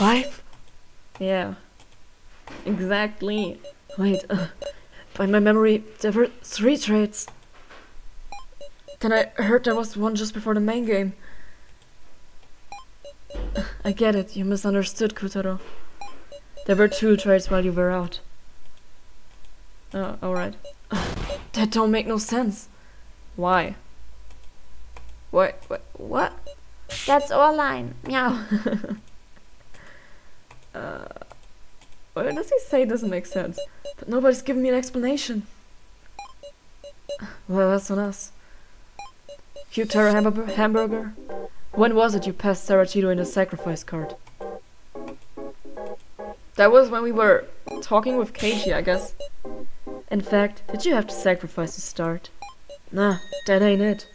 5? Yeah. Exactly. Wait, by my memory, there were 3 trades. Then I heard there was one just before the main game. I get it, you misunderstood, Kutaro. There were 2 trades while you were out. Oh, alright. That don't make no sense. Why? What? That's our line. Meow. What does he say doesn't make sense? But nobody's giving me an explanation. Well, that's on us. You Terra hamburger? When was it you passed Sarachito in the sacrifice card? That was when we were talking with Keiji, I guess. In fact, did you have to sacrifice to start? Nah, that ain't it.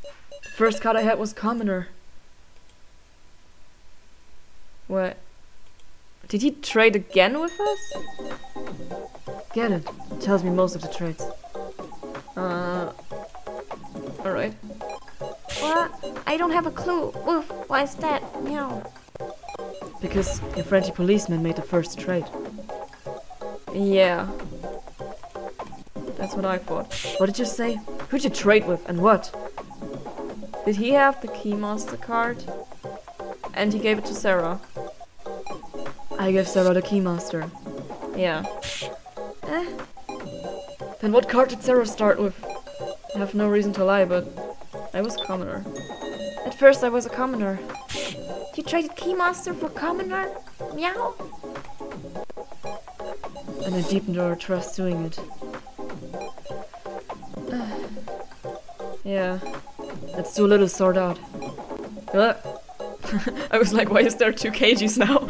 The first card I had was Commoner. What? Did he trade again with us? Get it. It tells me most of the trades. Alright. What? I don't have a clue. Woof, why is that? Meow. Because your friendly policeman made the first trade. Yeah. That's what I thought. What did you say? Who'd you trade with and what? Did he have the Keymaster card? And he gave it to Sarah. I gave Sarah the Keymaster. Yeah. Then what card did Sarah start with? I have no reason to lie, but I was Commoner. At first I was a Commoner. You traded Keymaster for Commoner? Meow. And I deepened our trust doing it. Yeah. Let's do a little sort out. I was like, why is there 2 kgs now?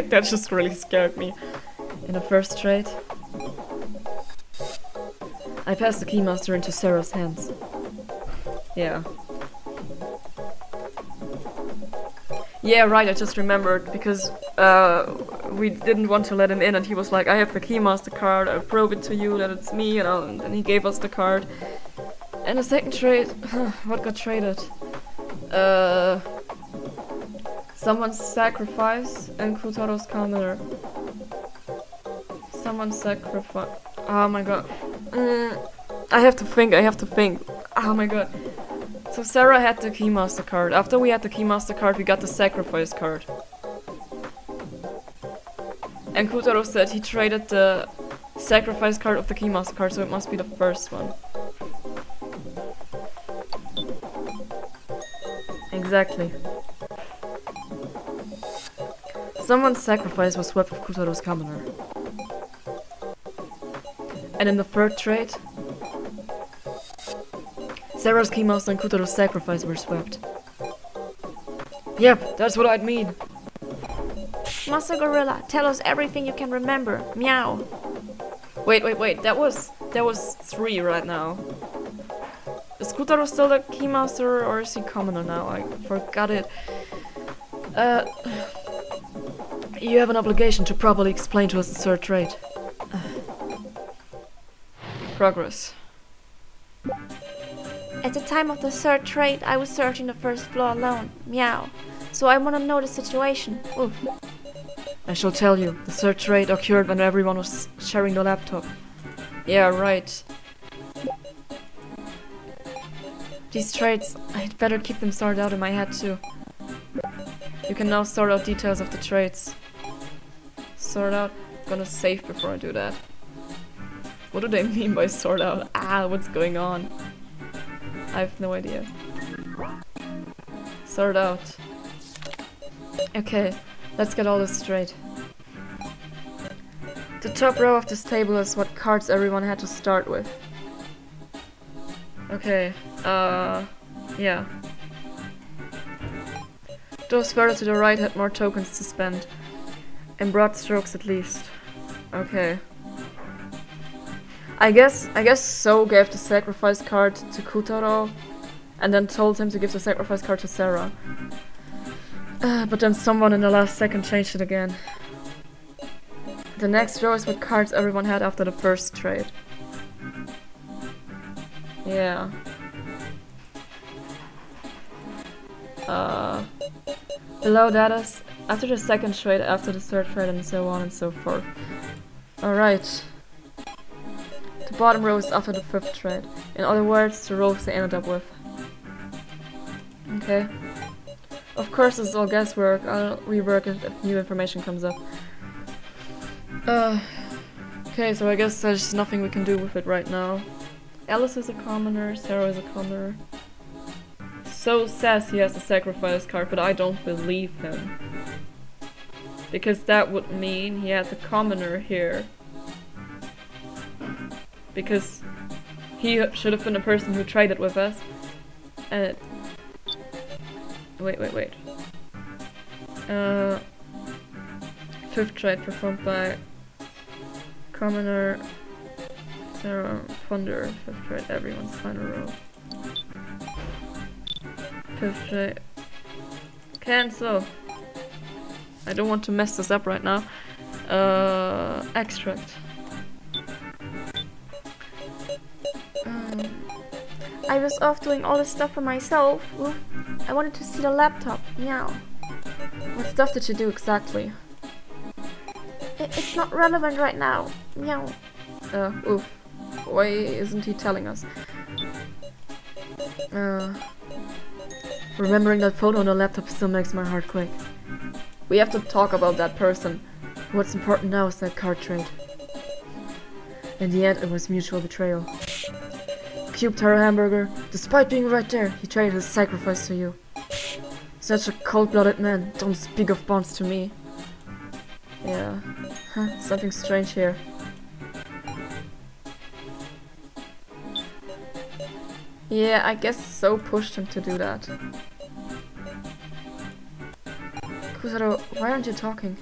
That just really scared me. In the first trade, I passed the Keymaster into Sarah's hands. Yeah. Yeah, right, I just remembered, because we didn't want to let him in, and he was like, I have the Keymaster card, I'll prove it to you that it's me, and then he gave us the card. And the second trade, what got traded? Someone's sacrifice and Kutaro's Commoner. Someone's sacrifice. Oh my god. I have to think. Oh my god. So Sarah had the Keymaster card. After we had the Keymaster card, we got the sacrifice card. And Kutaro said he traded the sacrifice card of the Keymaster card, so it must be the first one. Exactly. Someone's sacrifice was swept with Kutaro's Commoner. And in the third trade, Sarah's Keymaster and Kutaro's sacrifice were swept. Yep, that's what I'd mean. Master Gorilla, tell us everything you can remember. Meow. Wait, that was 3 right now. Is Kutaro still the Keymaster or is he Commoner now? I forgot it. You have an obligation to properly explain to us the third trade. Progress. At the time of the third trade, I was searching the first floor alone. Meow. So I want to know the situation. Oof. I shall tell you. The third trade occurred when everyone was sharing the laptop. Yeah, right. These trades, I'd better keep them sorted out in my head too. You can now sort out details of the trades. Sort out? I'm gonna save before I do that. What do they mean by sort out? What's going on? I have no idea. Sort out. Okay, let's get all this straight. The top row of this table is what cards everyone had to start with. Okay, yeah. Those further to the right had more tokens to spend. In broad strokes at least. Okay. I guess So gave the sacrifice card to Kutaro and then told him to give the sacrifice card to Sarah. But then someone in the last second changed it again. The next row is what cards everyone had after the first trade. Yeah. Below that is After the second trade, after the third trade, and so on and so forth. Alright. The bottom row is after the fifth trade. In other words, the rows they ended up with. Okay. Of course, this is all guesswork. I'll rework it if new information comes up. Okay, so I guess there's nothing we can do with it right now. Alice is a commoner, Sarah is a commoner. So says he has a sacrifice card, but I don't believe him. Because that would mean he has a commoner here. Because he should have been a person who traded with us. And wait. Fifth trade performed by commoner, Sarah, Ponder, fifth trade, everyone's final row. Fifth trade. Cancel. I don't want to mess this up right now. Extract. I was off doing all this stuff for myself. Oof. I wanted to see the laptop. Meow. What stuff did you do exactly? It's not relevant right now. Meow. Oof. Why isn't he telling us? Remembering that photo on the laptop still makes my heart quake. We have to talk about that person. What's important now is that card trade. In the end, it was mutual betrayal. Cube Terror Hamburger, despite being right there, he traded his sacrifice to you. Such a cold-blooded man, don't speak of bonds to me. Yeah, something strange here. Yeah, I guess So pushed him to do that. Kusaro, why aren't you talking?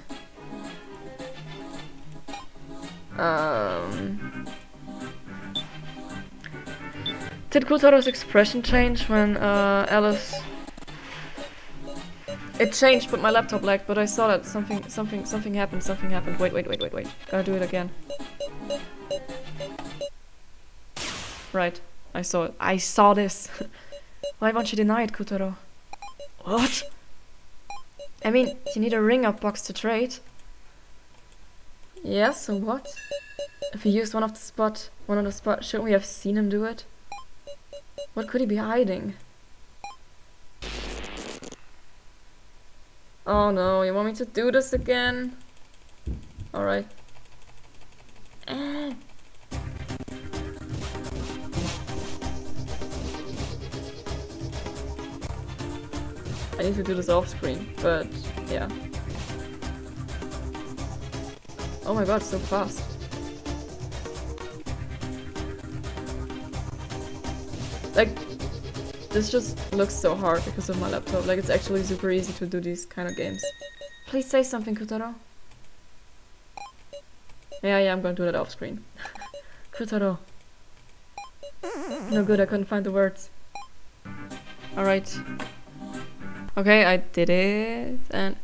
Did Kutaro's expression change when Alice... It changed, but my laptop lagged, but I saw that something happened. Wait. Gotta do it again. Right, I saw it. I saw this! Why won't you deny it, Kutaro? What? I mean, you need a ring-up box to trade. Yeah, so what? If he used one on the spot, shouldn't we have seen him do it? What could he be hiding? Oh no, you want me to do this again? Alright. I need to do this off screen, but yeah. Oh my god, so fast. Like, this just looks so hard because of my laptop. Like, it's actually super easy to do these kind of games. Please say something, Kutaro. Yeah, I'm gonna do that off screen. Kutaro. No good, I couldn't find the words. Alright. Okay, I did it, and...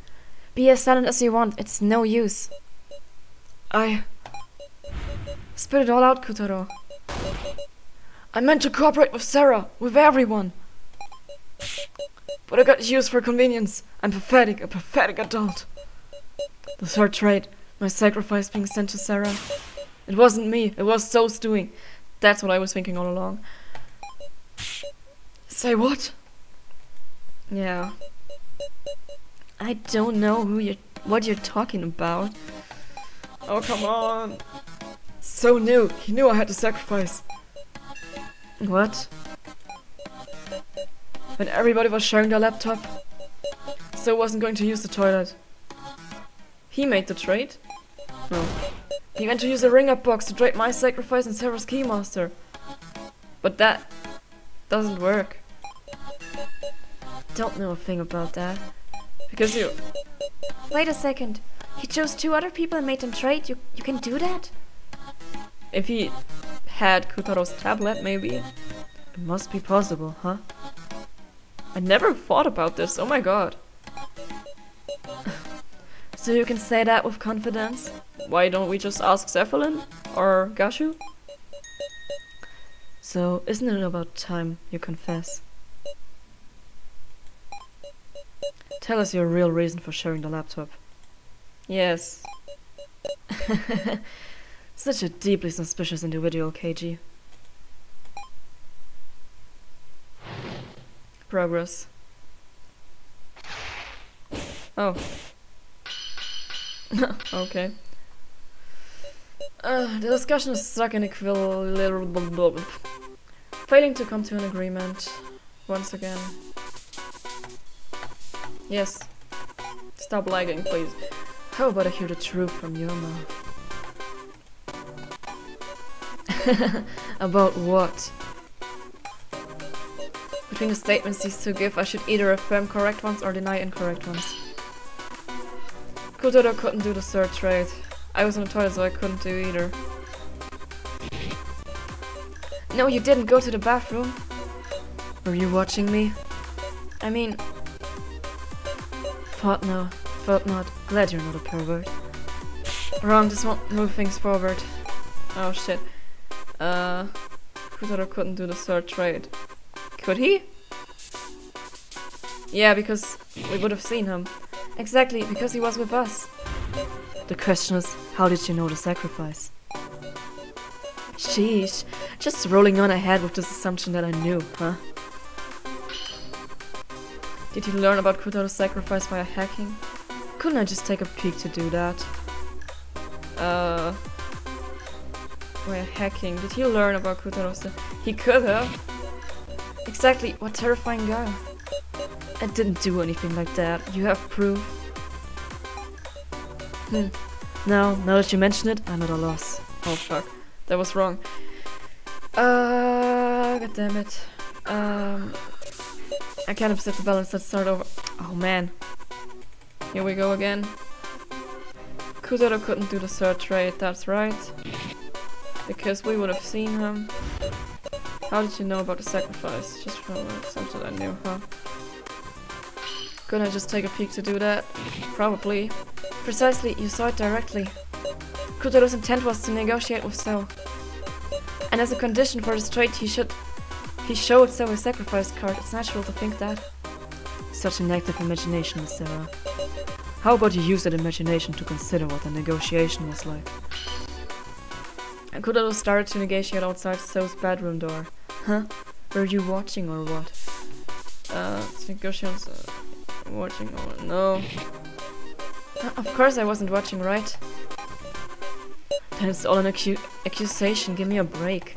Be as silent as you want, it's no use. Spit it all out, Kutaro. I meant to cooperate with Sarah, with everyone. But I got used for convenience. I'm pathetic, a pathetic adult. The third trade, my sacrifice being sent to Sarah. It wasn't me, it was So's doing. That's what I was thinking all along. Say what? Yeah. I don't know what you're talking about. Oh, come on. So new, he knew I had to sacrifice. What? When everybody was sharing their laptop, So wasn't going to use the toilet. He made the trade? No. He went to use a ring-up box to trade my sacrifice and Sarah's keymaster. But that doesn't work. Don't know a thing about that. Because you... Wait a second. He chose 2 other people and made them trade? You can do that? If he had Kutaro's tablet, maybe. It must be possible, huh? I never thought about this, oh my god. So you can say that with confidence? Why don't we just ask Cephalin? Or Gashu? So, isn't it about time you confess? Tell us your real reason for sharing the laptop. Yes. Such a deeply suspicious individual, KG. Progress. Oh. Okay. The discussion is stuck in failing to come to an agreement. Once again. Yes. Stop lagging, please. How about I hear the truth from your mouth? About what? Between the statements these two give, I should either affirm correct ones or deny incorrect ones. Kotaro couldn't do the third trade. I was in the toilet, so I couldn't do either. No, you didn't go to the bathroom. Were you watching me? I mean... Thought no. Thought not. Glad you're not a pervert. Wrong, this won't move things forward. Oh shit. Kotaro couldn't do the third trade. Could he? Yeah, because we would have seen him. Exactly, because he was with us. The question is, how did you know the sacrifice? Sheesh, just rolling on ahead with this assumption that I knew, huh? Did you learn about Kotaro's sacrifice via hacking? Couldn't I just take a peek to do that? Via hacking. Did he learn about Kotaro's? He could have. Exactly, what terrifying guy. I didn't do anything like that. You have proof? Now that you mention it, I'm at a loss. Oh fuck. That was wrong. God damn it. I can't upset the balance, let's start over. Oh man. Here we go again. Kotaro couldn't do the third trade, that's right. Because we would have seen him. How did you know about the sacrifice? Just from something I knew, huh? Couldn't I just take a peek to do that? Probably. Precisely, you saw it directly. Kotaro's intent was to negotiate with So. And as a condition for this trade, he showed So a sacrifice card. It's natural to think that. Such an active imagination, Miss Sarah. How about you use that imagination to consider what the negotiation was like? And Kotaro started to negotiate outside So's bedroom door. Huh? Were you watching or what? Negotiations... watching or... no. Of course I wasn't watching, right? Then it's all an accusation, give me a break.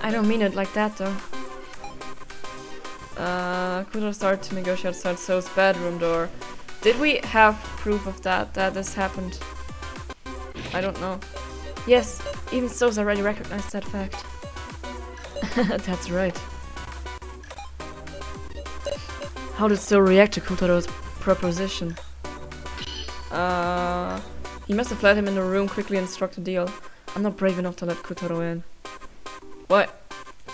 I don't mean it like that though. Kotaro started to negotiate outside So's bedroom door. Did we have proof of that this happened? I don't know. Yes, even So's already recognized that fact. That's right. How did So react to Kotaro's proposition? He must have let him in the room, quickly and struck the deal. I'm not brave enough to let Kotaro in. What?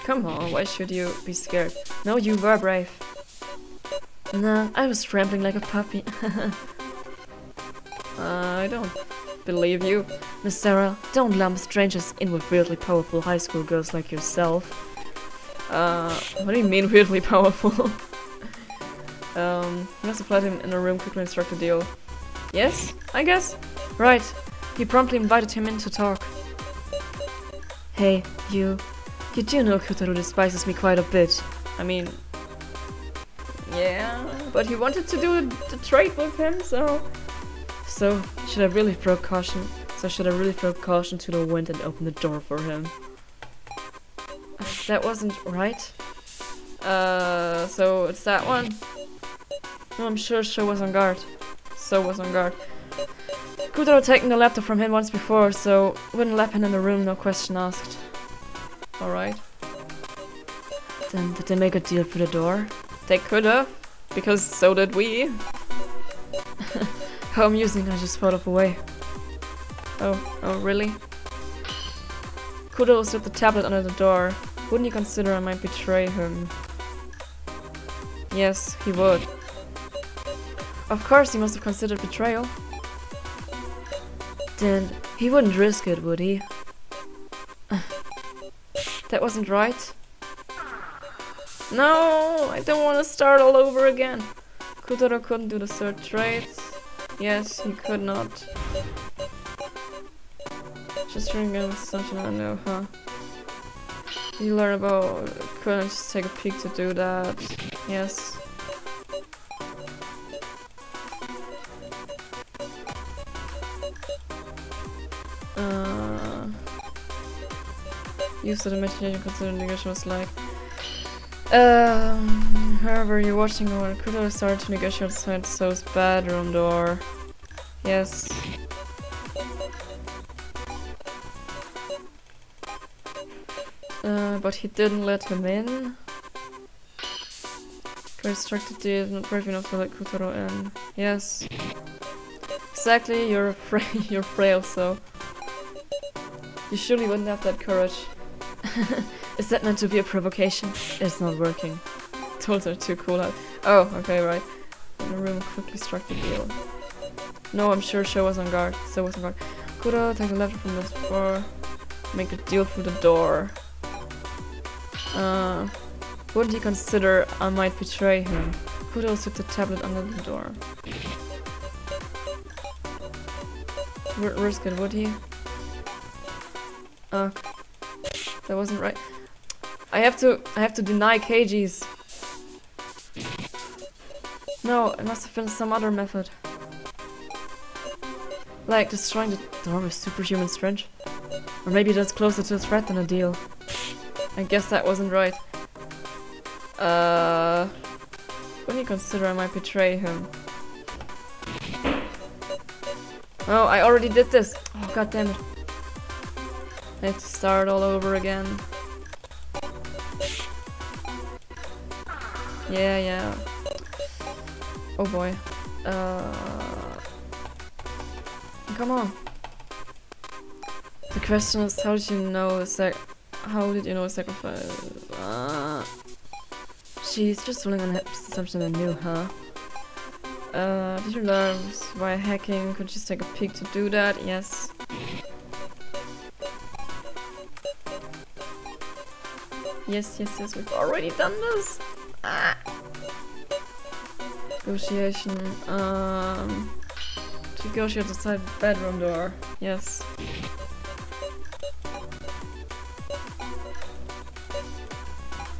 Come on, why should you be scared? No, you were brave. Nah, I was trembling like a puppy. I don't believe you. Miss Sarah, don't lump strangers in with weirdly powerful high school girls like yourself. What do you mean weirdly powerful? He must have let him in the room, quickly and struck the deal. Yes, I guess. Right. He promptly invited him in to talk. Hey, you do know Kotaro despises me quite a bit. I mean... yeah, but he wanted to do the trade with him, so... So, should I really throw caution to the wind and open the door for him? That wasn't right. So it's that one? No, I'm sure So was on guard. Kotaro had taken the laptop from him once before, so wouldn't let him in the room, no question asked. Alright. Then did they make a deal for the door? They could have, because so did we. How amusing, I just thought of a way. Oh really? Kotaro slipped the tablet under the door. Wouldn't you consider I might betray him? Yes, he would. Of course he must have considered betrayal. Then he wouldn't risk it, would he? That wasn't right. No, I don't want to start all over again. Kotaro couldn't do the third trait. Yes, he could not. Just ring in something I know, huh? You learn about couldn't just take a peek to do that. Yes. Use of the imagination considering the negotiation was like. However, you're watching when Kotaro started to negotiate outside So's bedroom door. Yes. But he didn't let him in. Constructed deal, not brave enough to let Kotaro in. Yes. Exactly, you're afraid, you're frail, so. You surely wouldn't have that courage. Is that meant to be a provocation? It's not working. Tools are too cool out. Oh, okay, right. In the room quickly struck the deal. No, I'm sure Sho was on guard. So was on guard. Kotaro, take the letter from this floor. Make a deal through the door. Wouldn't he consider I might betray him? Kotaro took the tablet under the door. Risk it, would he? That wasn't right. I have to deny Keiji's. No, it must have been some other method. Like destroying the door with superhuman strength. Or maybe that's closer to a threat than a deal. I guess that wasn't right. Wouldn't you consider I might betray him? Oh, I already did this! Oh, god damn it. I have to start all over again. Yeah. Oh boy. Come on. The question is, how did you know sacrifice? She's just rolling on the assumption I knew, huh? Did you learn via hacking? Could you just take a peek to do that? Yes. Yes, we've already done this! Negotiation, to negotiate outside the bedroom door. Yes.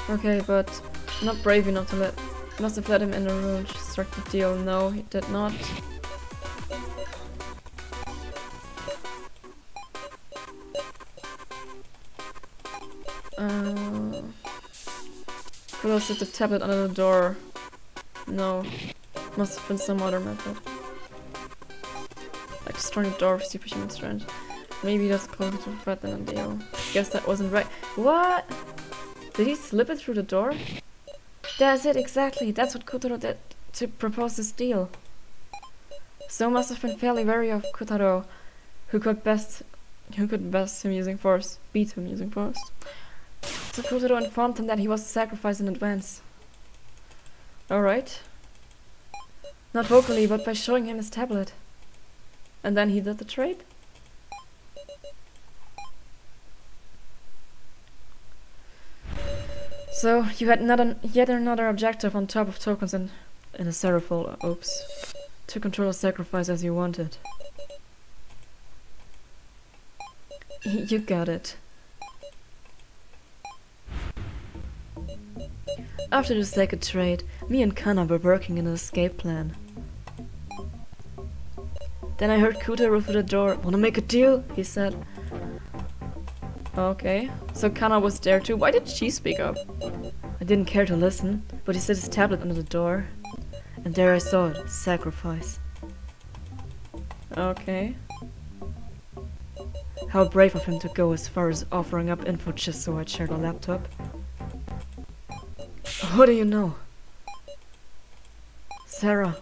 Okay, but not brave enough to let. Must have let him in the room to start the deal. No, he did not. Kotaro set the tablet under the door. No. Must have been some other method. Like destroying the door with superhuman strength. Maybe that's closer to a threat than a deal. Guess that wasn't right. What? Did he slip it through the door? That's it, exactly. That's what Kotaro did to propose this deal. So must have been fairly wary of Kotaro, who could best him using force, beat him using force. So Kotaro informed him that he was a sacrifice in advance. Alright. Not vocally, but by showing him his tablet. And then he did the trade? So, you had yet another objective on top of tokens in a Seraph. Oops. To control a sacrifice as you wanted. You got it. After the second trade, me and Kana were working in an escape plan. Then I heard Kotaro through the door. Wanna make a deal? He said. Okay, so Kana was there too. Why did she speak up? I didn't care to listen, but he set his tablet under the door. And there I saw it. Sacrifice. Okay. How brave of him to go as far as offering up info just so I'd share the laptop. What do you know? Sarah.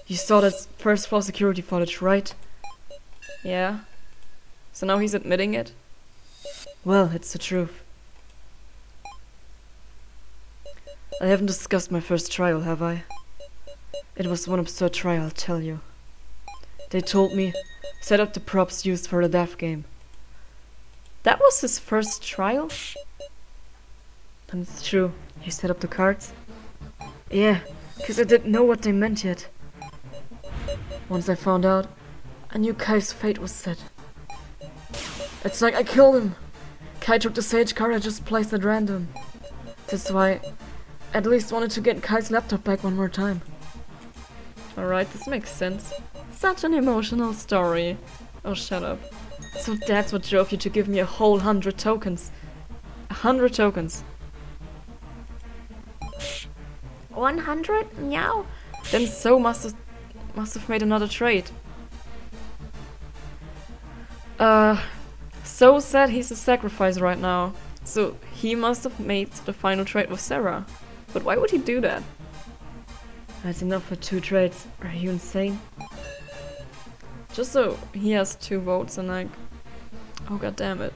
You saw that first floor security footage, right? Yeah. So now he's admitting it? Well, it's the truth. I haven't discussed my first trial, have I? It was one absurd trial, I'll tell you. They told me, set up the props used for the death game. That was his first trial? And it's true. You set up the cards? Yeah, because I didn't know what they meant yet. Once I found out, I knew Kai's fate was set. It's like I killed him. Kai took the sage card I just placed at random. That's why I at least wanted to get Kai's laptop back one more time. Alright, this makes sense. Such an emotional story. Oh, shut up. So that's what drove you to give me a whole 100 tokens. 100 tokens. 100? Meow. Then So must have made another trade. So said he's a sacrifice right now. So he must have made the final trade with Sarah. But why would he do that? That's enough for 2 trades. Are you insane? Just so he has 2 votes and like... Oh, god damn it.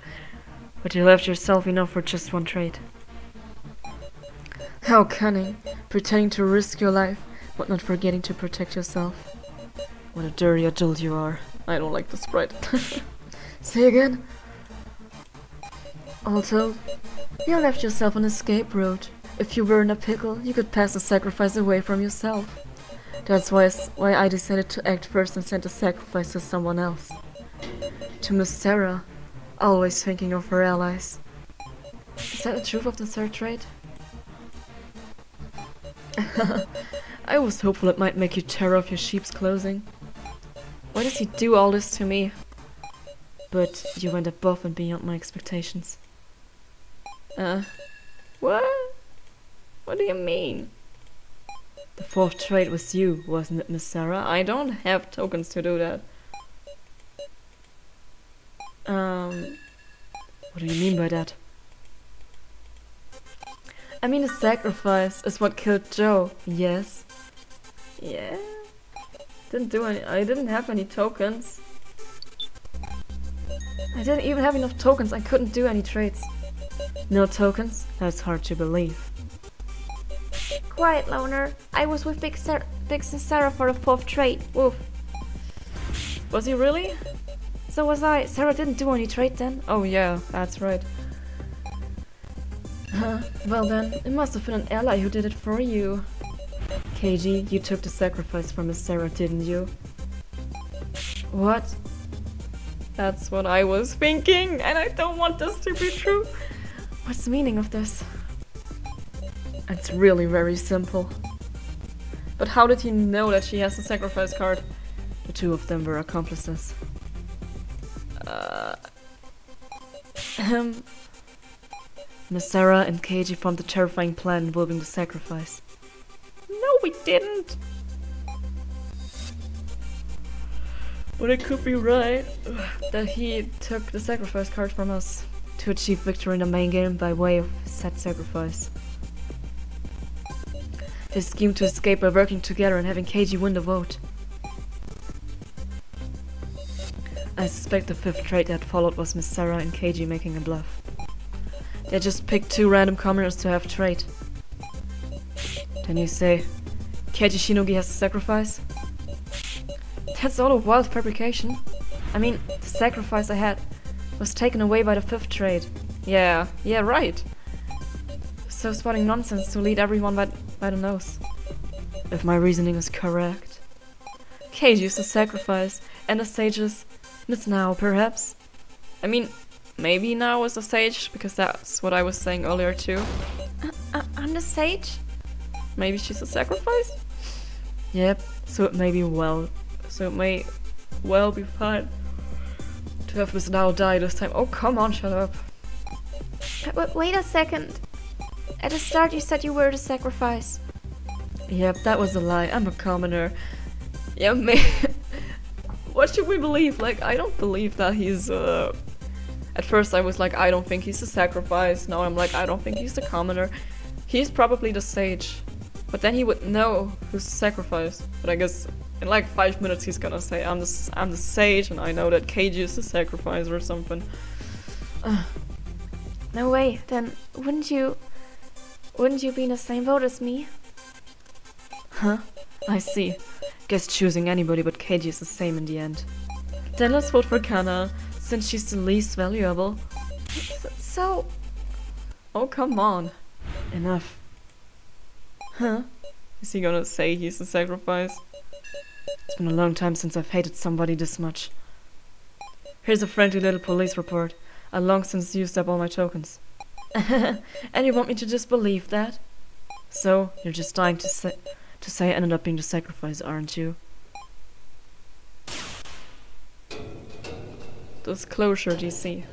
But you left yourself enough for just 1 trade. How cunning. Pretending to risk your life, but not forgetting to protect yourself. What a dirty adult you are. I don't like the sprite. Say again? Also, you left yourself an escape route. If you were in a pickle, you could pass the sacrifice away from yourself. That's why I decided to act first and send the sacrifice to someone else. To Miss Sarah, always thinking of her allies. Is that the truth of the 3rd trade? I was hopeful it might make you tear off your sheep's clothing. Why does he do all this to me? But you went above and beyond my expectations. What? What do you mean? The 4th trade was you, wasn't it, Miss Sarah? I don't have tokens to do that. What do you mean by that? I mean, a sacrifice is what killed Joe, yes? Yeah? I didn't have any tokens. I didn't even have enough tokens, I couldn't do any trades. No tokens? That's hard to believe. Quiet, loner. I was with Big Sis Sarah for the 4th trade. Woof. Was he really? So was I. Sarah didn't do any trade then. Oh yeah, that's right. Well then, it must have been an ally who did it for you. KG, you took the sacrifice from Miss Sarah, didn't you? What? That's what I was thinking, and I don't want this to be true. What's the meaning of this? It's really very simple. But how did he know that she has the sacrifice card? The 2 of them were accomplices. Miss Sarah and KG formed the terrifying plan involving the sacrifice. No, we didn't! But it could be right that he took the sacrifice card from us to achieve victory in the main game by way of said sacrifice. They schemed to escape by working together and having KG win the vote. I suspect the 5th trade that followed was Miss Sarah and KG making a bluff. They just picked 2 random commoners to have trade. Then you say, KG Shinogi has the sacrifice? That's all a wild fabrication. I mean, the sacrifice I had was taken away by the 5th trade. Yeah, right. So spotting nonsense to lead everyone by the nose. If my reasoning is correct. KG used the sacrifice, and the sages miss now, perhaps? I mean, maybe now is a sage, because that's what I was saying earlier too. I'm the sage? Maybe she's a sacrifice? Yep, so it may well be fine to have Miss Now die this time. Oh, come on, shut up. Wait a second. At the start you said you were the sacrifice. Yep, that was a lie. I'm a commoner. Yeah, what should we believe? Like, I don't believe that he's, At first I was like, I don't think he's a sacrifice. Now I'm like, I don't think he's the commoner. He's probably the sage. But then he would know who's the sacrifice. But I guess in like 5 minutes he's gonna say, I'm the sage, and I know that KG is the sacrifice or something. No way. Then wouldn't you be in the same boat as me? Huh? I see. Guess choosing anybody but KG is the same in the end. Then let's vote for Kana, since she's the least valuable. So... Oh, come on. Enough. Huh? Is he gonna say he's the sacrifice? It's been a long time since I've hated somebody this much. Here's a friendly little police report. I long since used up all my tokens. And you want me to just believe that? So, you're just dying to say I ended up being the sacrifice, aren't you? Disclosure, DC.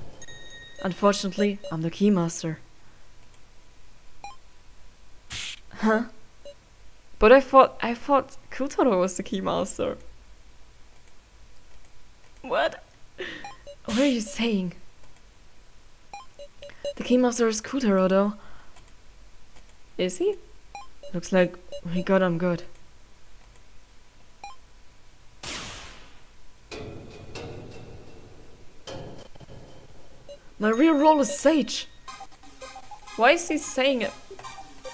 Unfortunately, I'm the Keymaster. Huh? But I thought Kutaro was the Keymaster. What? What are you saying? The Keymaster is Kutaro, though. Is he? Looks like we got him good. My real role is Sage. Why is he saying it?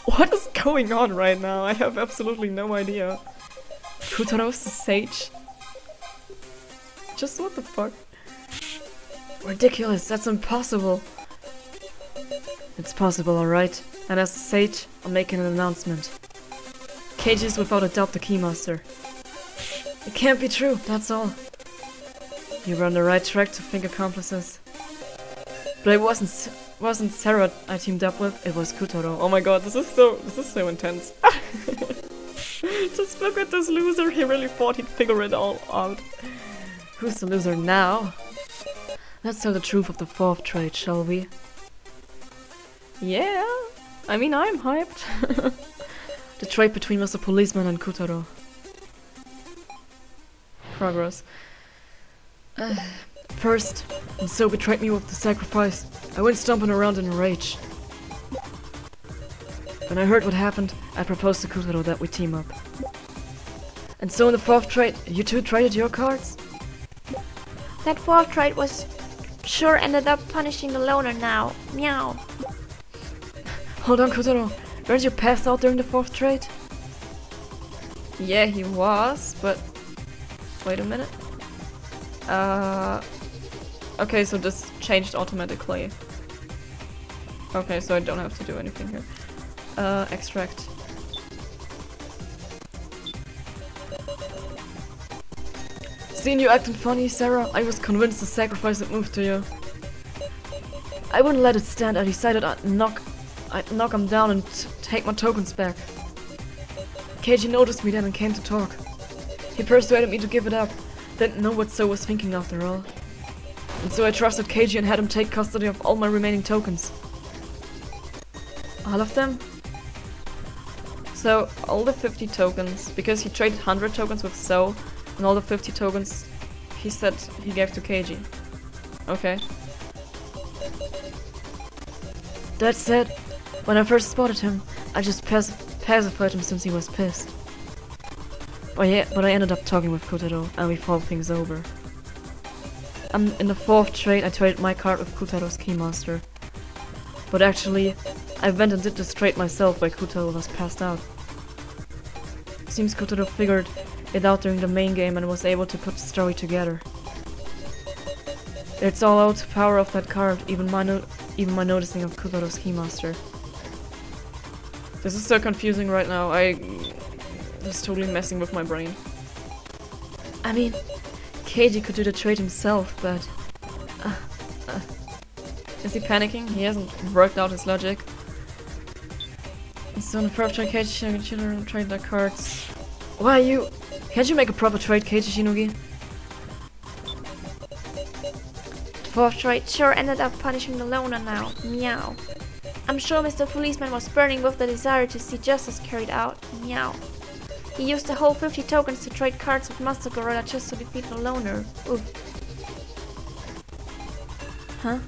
What is going on right now? I have absolutely no idea. Kutaro's the Sage? Just what the fuck? Ridiculous, that's impossible. It's possible, alright. And as a Sage, I'm making an announcement. Keiji is without a doubt the Keymaster. It can't be true, that's all. You were on the right track to think accomplices. But it wasn't Sarah I teamed up with, it was Kutaro. Oh my god, this is so intense. Just look at this loser, he really thought he'd figure it all out. Who's the loser now? Let's tell the truth of the fourth trade, shall we? Yeah, I mean I'm hyped. The trade between Mr. Policeman and Kutaro. Progress. First, when So betrayed me with the sacrifice, I went stomping around in a rage. When I heard what happened, I proposed to Kutaro that we team up. And so in the fourth trade, you two traded your cards? That fourth trade was sure ended up punishing the loner now. Meow. Hold on, Kutaro. Weren't you passed out during the fourth trade? Yeah, he was, but... Wait a minute. Okay, so this changed automatically. Okay, so I don't have to do anything here. Extract. Seeing you acting funny, Sarah, I was convinced the sacrifice had moved to you. I wouldn't let it stand. I decided I'd knock him down and take my tokens back. Keiji noticed me then and came to talk. He persuaded me to give it up. Didn't know what So was thinking after all. And so I trusted Keiji and had him take custody of all my remaining tokens. All of them? So, all the 50 tokens, because he traded 100 tokens with So, and all the 50 tokens he said he gave to Keiji. Okay. That said, when I first spotted him, I just pacified him since he was pissed. Oh yeah, but I ended up talking with Kutaro, and we fought things over. In the fourth trade, I traded my card with Kutaro's Keymaster. But actually, I went and did this trade myself while Kutaro was passed out. Seems Kutaro figured it out during the main game and was able to put the story together. It's all out the power of that card, even my noticing of Kutaro's Keymaster. This is so confusing right now. It's totally messing with my brain. I mean, Keiji could do the trade himself, but... Is he panicking? He hasn't worked out his logic. So in the first trade, Keiji and Shinogi trade their cards. Why you... Can't you make a proper trade, Keiji Shinogi? The fourth trade sure ended up punishing the loner now. Meow. I'm sure Mr. Policeman was burning with the desire to see justice carried out. Meow. He used the whole 50 tokens to trade cards with Master Gorilla just to defeat the loner. Oof. Huh?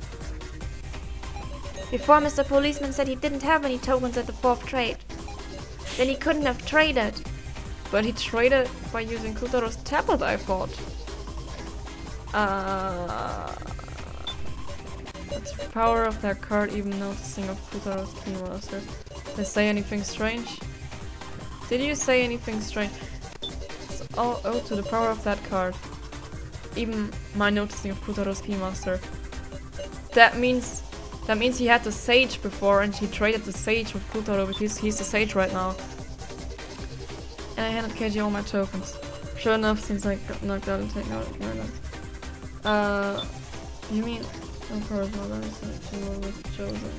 Before Mr. Policeman said he didn't have any tokens at the fourth trade. Then he couldn't have traded. But he traded by using Kutaro's tablet, I thought. That's the power of that card, even noticing of Kutaro's Keymaster. Did they say anything strange? Did you say anything strange? It's all owed to the power of that card. Even my noticing of Kutaro's Keymaster. That means he had the Sage before and he traded the Sage with Kutaro because he's the Sage right now. And I handed KG all my tokens. Sure enough, since I got knocked out and taken out of my you mean... Of course, my life was chosen.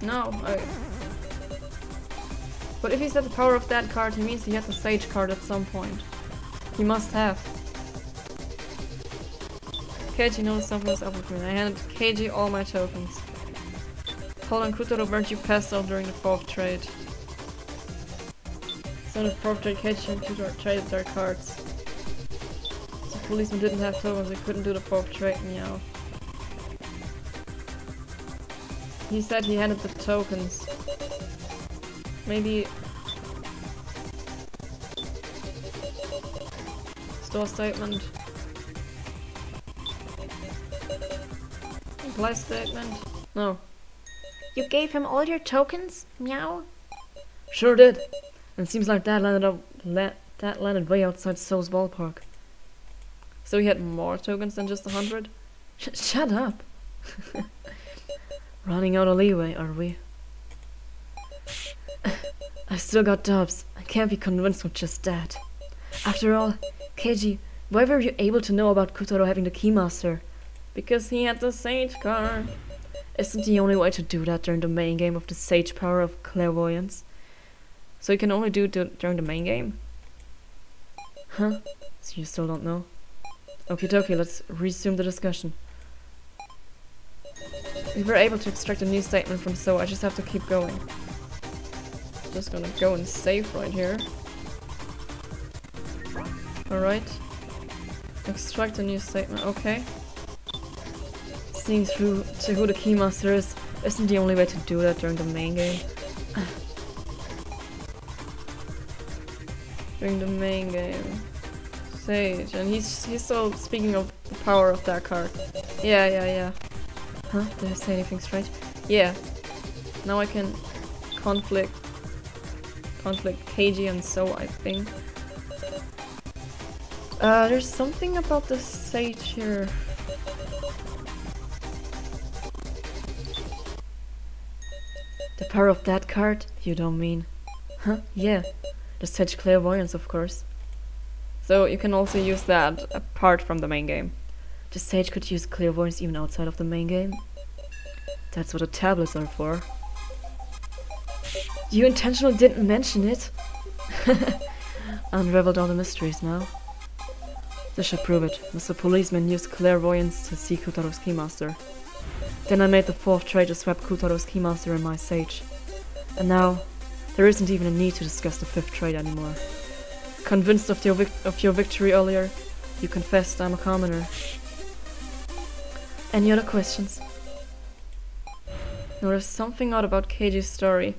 No, But if he said the power of that card, he means he had the Sage card at some point. He must have. KG knows something was up with me. I handed KG all my tokens. Hold on, Kutaro, weren't you passed out during the 4th trade? So the 4th trade, KG and Kutaro traded their cards. So policeman didn't have tokens, they couldn't do the 4th trade, meow. He said he handed the tokens. Maybe... Store statement. Supply statement. No. You gave him all your tokens? Meow? Sure did. And seems like that landed way outside So's ballpark. So he had more tokens than just 100? Shut up! Running out of leeway, are we? I've still got dubs. I can't be convinced with just that. After all, KG, why were you able to know about Kutaro having the Keymaster? Because he had the Sage card. Isn't the only way to do that during the main game of the Sage power of clairvoyance? So you can only do it during the main game? Huh? So you still don't know? Okie dokie, let's resume the discussion. We were able to extract a new statement from So, I just have to keep going. Just gonna go and save right here. Alright. Extract a new statement, okay. Seeing through to who the Keymaster is isn't the only way to do that during the main game. During the main game. Sage, and he's still speaking of the power of that card. Yeah. Huh? Did I say anything straight? Yeah. Now I can conflict KG and So, I think. There's something about the Sage here. The power of that card? You don't mean? Huh? Yeah. The Sage Clairvoyance, of course. So you can also use that apart from the main game. The Sage could use Clairvoyance even outside of the main game. That's what the tablets are for. You intentionally didn't mention it? Unraveled all the mysteries now. This should prove it. Mr. Policeman used Clairvoyance to see Kutaro's Keymaster. Then I made the 4th trade to swap Kutaro's Keymaster and my Sage. And now, there isn't even a need to discuss the 5th trade anymore. Convinced of your victory earlier, you confessed I'm a commoner. Any other questions? No, there's something odd about KG's story.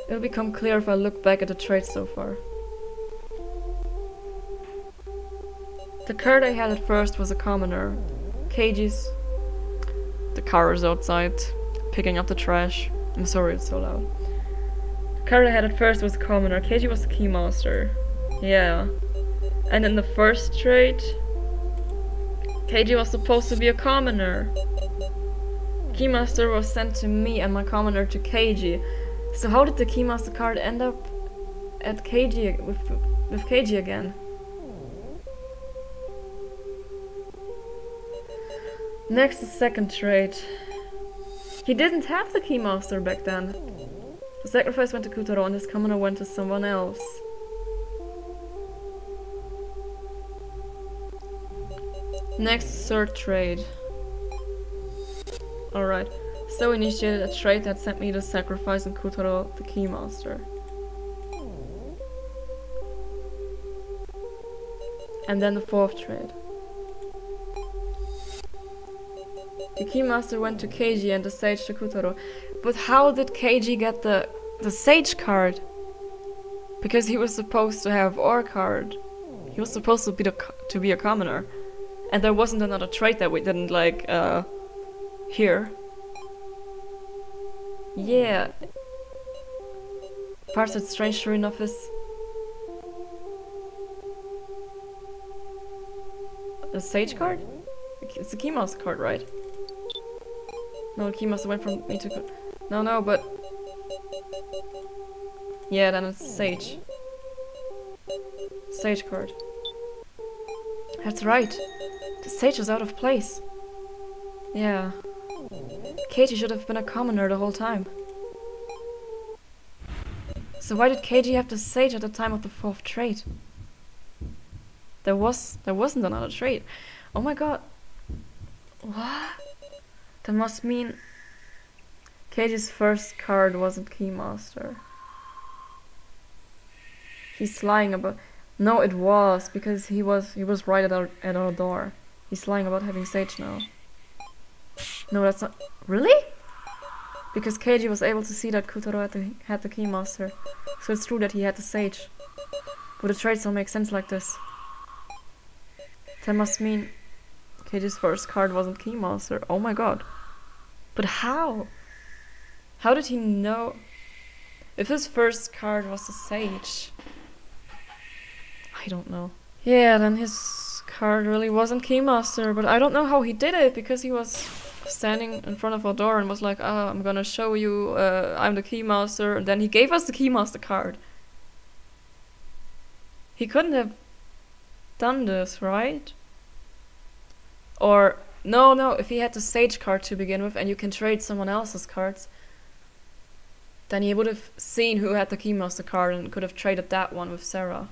It'll become clear if I look back at the trades so far. The card I had at first was a commoner. KG's... The car is outside, picking up the trash. I'm sorry it's so loud. The card I had at first was a commoner. KG was the Keymaster. Yeah. And in the first trade, KG was supposed to be a commoner. Keymaster was sent to me and my commoner to KG. So how did the Keymaster card end up at KG with KG again? Next, the second trade. He didn't have the Keymaster back then. The sacrifice went to Kutaro and his commoner went to someone else. Next, third trade. Alright, So initiated a trade that sent me to sacrifice and Kutaro the Keymaster. And then the fourth trade. The Keymaster went to Keiji and the Sage to Kutaro. But how did Keiji get the Sage card? Because he was supposed to have our card. He was supposed to be a commoner. And there wasn't another trade that we didn't like hear. Yeah. Parts that's strange sure enough is a Sage card? It's a Keymaster card, right? No, Key must have went from me to... No, but... Yeah, then it's Sage. Sage card. That's right. The Sage is out of place. Yeah. Keiji should have been a commoner the whole time. So why did Keiji have the Sage at the time of the 4th trade? There wasn't another trade. Oh my god. What? That must mean Keiji's first card wasn't Keymaster. He's lying about... No, it was, because he was right at our door. He's lying about having Sage now. No, that's not... Really? Because Keiji was able to see that Kutaro had the Keymaster. So it's true that he had the Sage. But the trade still makes sense like this. That must mean Keiji's first card wasn't Keymaster. Oh my god. But how? How did he know? If his first card was the Sage... I don't know. Yeah, then his card really wasn't Keymaster, but I don't know how he did it, because he was standing in front of our door and was like, ah, I'm gonna show you, I'm the Keymaster, and then he gave us the Keymaster card. He couldn't have done this, right? Or, no, if he had the Sage card to begin with, and you can trade someone else's cards, then he would have seen who had the Keymaster card and could have traded that one with Sarah.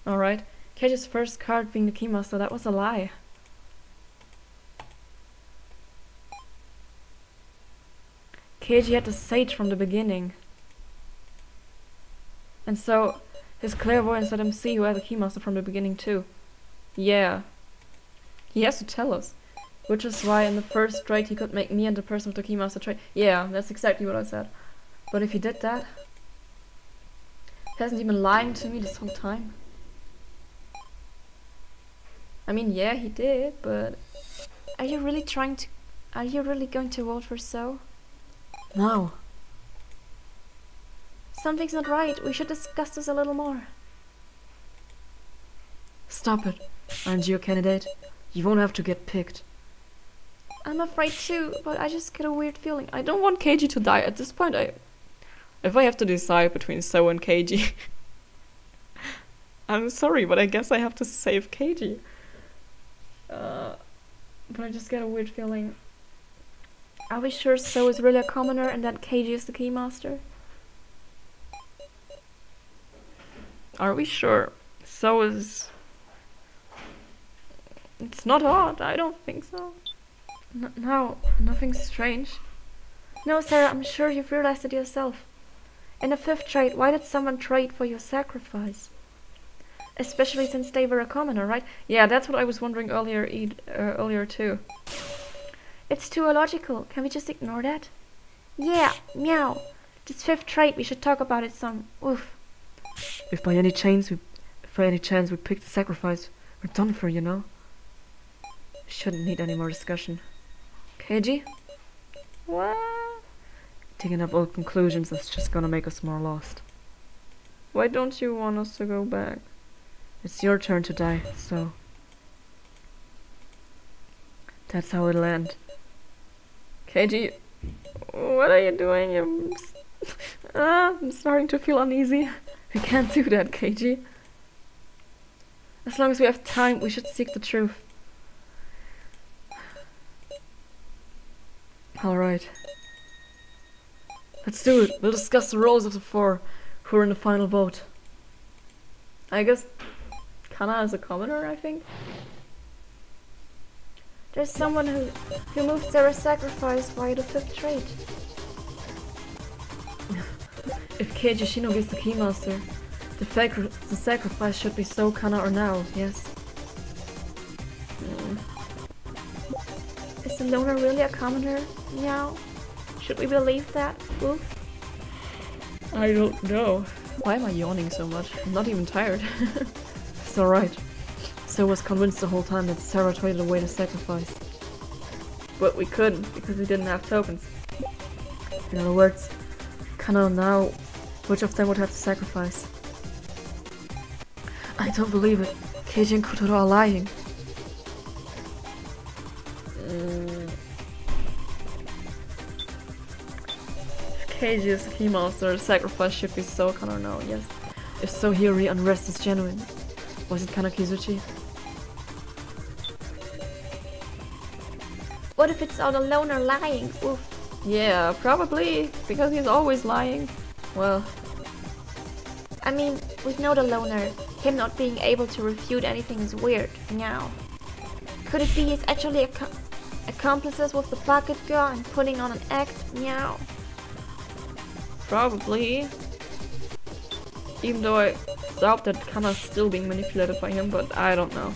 Alright, Keiji's first card being the Keymaster, that was a lie. Keiji had the Sage from the beginning. And so, his clairvoyance let him see who had the Keymaster from the beginning too. Yeah. He has to tell us. Which is why in the first trade he could make me and the person with the Keymaster trade. Yeah, that's exactly what I said. But if he did that... Hasn't he been lying to me this whole time? I mean, yeah, he did, but... Are you really going to vote for So? No. Something's not right. We should discuss this a little more. Stop it. Aren't you a candidate? You won't have to get picked. I'm afraid too, but I just get a weird feeling. I don't want Keiji to die. At this point, if I have to decide between So and Keiji... I'm sorry, but I guess I have to save Keiji. But I just get a weird feeling. Are we sure So is really a commoner and that Keiji is the Keymaster? Are we sure? So is... It's not odd, I don't think so. No, nothing strange. No, Sarah, I'm sure you've realized it yourself. In the 5th trade, why did someone trade for your sacrifice? Especially since they were a commoner, right? Yeah, that's what I was wondering earlier too. It's too illogical. Can we just ignore that? Yeah, meow. This 5th trade, we should talk about it some. Oof. If by any chance we picked the sacrifice, we're done for, you know? Shouldn't need any more discussion. Keiji? What? Taking up old conclusions, that's just gonna make us more lost. Why don't you want us to go back? It's your turn to die, so... That's how it'll end. Keiji, what are you doing? I'm starting to feel uneasy. We can't do that, Keiji. As long as we have time, we should seek the truth. Alright. Let's do it. We'll discuss the roles of the 4 who are in the final vote. I guess Kana is a commoner, I think. There's someone who moved Sarah's sacrifice via the 5th trade. If Keiji Shinobi is the Keymaster, the sacrifice should be So, Kana, or Nao, yes? Is the loner really a commoner? Meow. Should we believe that? Oof. I don't know. Why am I yawning so much? I'm not even tired. It's alright. So was convinced the whole time that Sarah traded away the sacrifice. But we couldn't, because we didn't have tokens. In other words, Kana and Nao, which of them would have the sacrifice? I don't believe it. Keiji and Kotaro are lying. Keiji is the key monster, sacrifice should be so Kana now, yes. If so, Hiyori, unrest is genuine. Was it Kana Kizuchi? What if it's all the loner lying? Oof. Yeah, probably, because he's always lying. Well, I mean, we know the loner. Him not being able to refute anything is weird. Meow. Could it be he's actually accomplices with the bucket girl and putting on an act? Meow. probably. Even though I doubt that Kana's still being manipulated by him, but I don't know.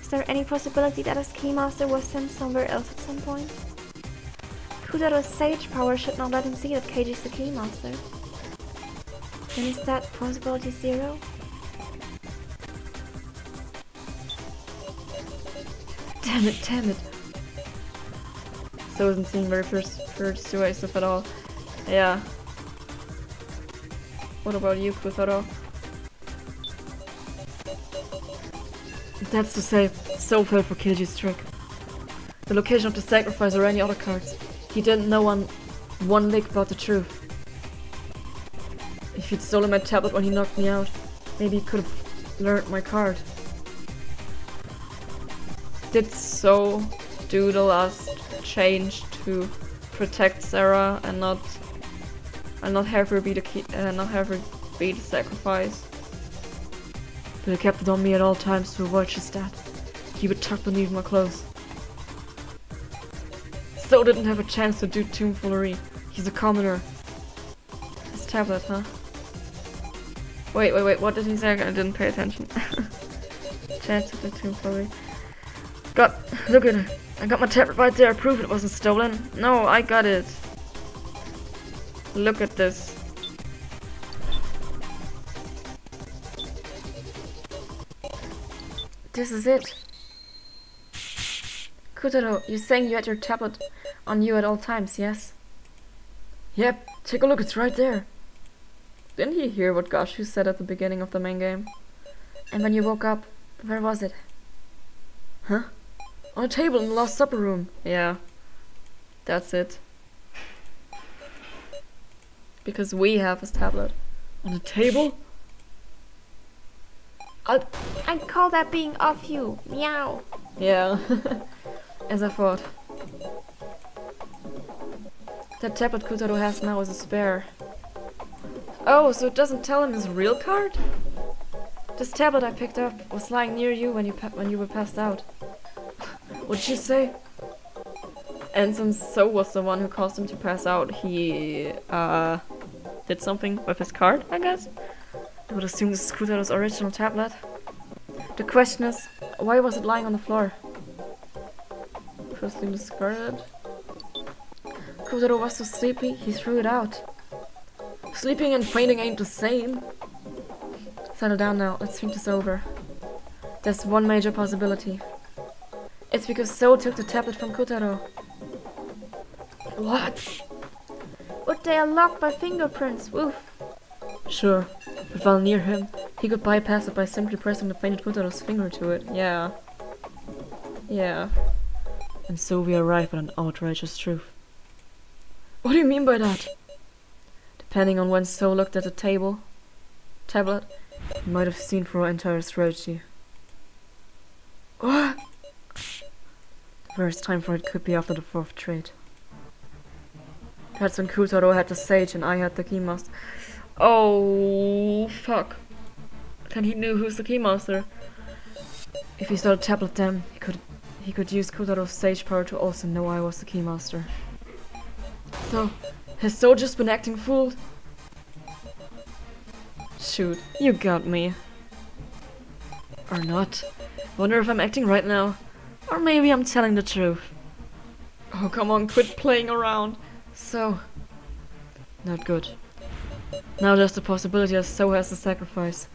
Is there any possibility that his keymaster was sent somewhere else at some point? Kutaro's sage power should not let him see that Keiji's the keymaster. Then is that possibility 0? Damn it, damn it. So doesn't seem very persuasive at all. Yeah. What about you, Kutaro? That's to say, so fell for Keiji's trick. The location of the sacrifice or any other cards. He didn't know one lick about the truth. If he'd stolen my tablet when he knocked me out, maybe he could have learned my card. Did So do the last change to protect Sarah and not have her be the sacrifice? But he kept it on me at all times to avoid just that. Keep it tucked beneath my clothes. So didn't have a chance to do tomfoolery. He's a commoner. His tablet, huh? Wait, what did he say? I didn't pay attention. Chance to do tomfoolery. God, look at it. I got my tablet right there. Proof it wasn't stolen. No, I got it. Look at this. This is it. Kutaro, you're saying you had your tablet on you at all times, yes? Yep, take a look, it's right there. Didn't you hear what Gashu said at the beginning of the main game? And when you woke up, where was it? Huh? On a table in the Last Supper room. Yeah, that's it. Because we have his tablet. On the table? I'd call that being off you. Meow. Yeah, as I thought. That tablet Kutaro has now is a spare. Oh, so it doesn't tell him his real card? This tablet I picked up was lying near you when you were passed out. What'd you say? And since So was the one who caused him to pass out, he did something with his card, I guess? I would assume this is Kutaro's original tablet. The question is, why was it lying on the floor? Firstly discarded. Kutaro was so sleepy, he threw it out. Sleeping and fainting ain't the same. Settle down now, let's think this over. There's one major possibility. It's because So took the tablet from Kutaro. What? But they are locked by fingerprints. Woof. Sure, but while near him, he could bypass it by simply pressing the fainted Kutaro's finger to it. Yeah. Yeah. And so we arrive at an outrageous truth. What do you mean by that? Depending on when So looked at the tablet, he might have seen through our entire strategy. What? The worst time for it could be after the 4th trade. That's when Kutaro had the sage and I had the keymaster. Oh, fuck. Then he knew who's the keymaster. If he saw the tablet then, he could use Kutaro's sage power to also know I was the keymaster. So, has So just been acting fooled? Shoot, you got me. Or not. Wonder if I'm acting right now. Or maybe I'm telling the truth. Oh, come on, quit playing around. So, not good. Now there's the possibility that So has the sacrifice.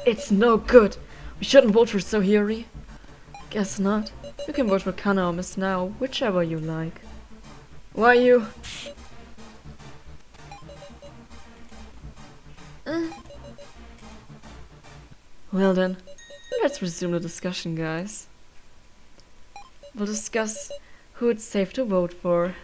It's no good. We shouldn't vote for So, Hiyori. Guess not. You can vote for Kana or Miss Now, whichever you like. Why you? Well then, let's resume the discussion, guys. We'll discuss who it's safe to vote for.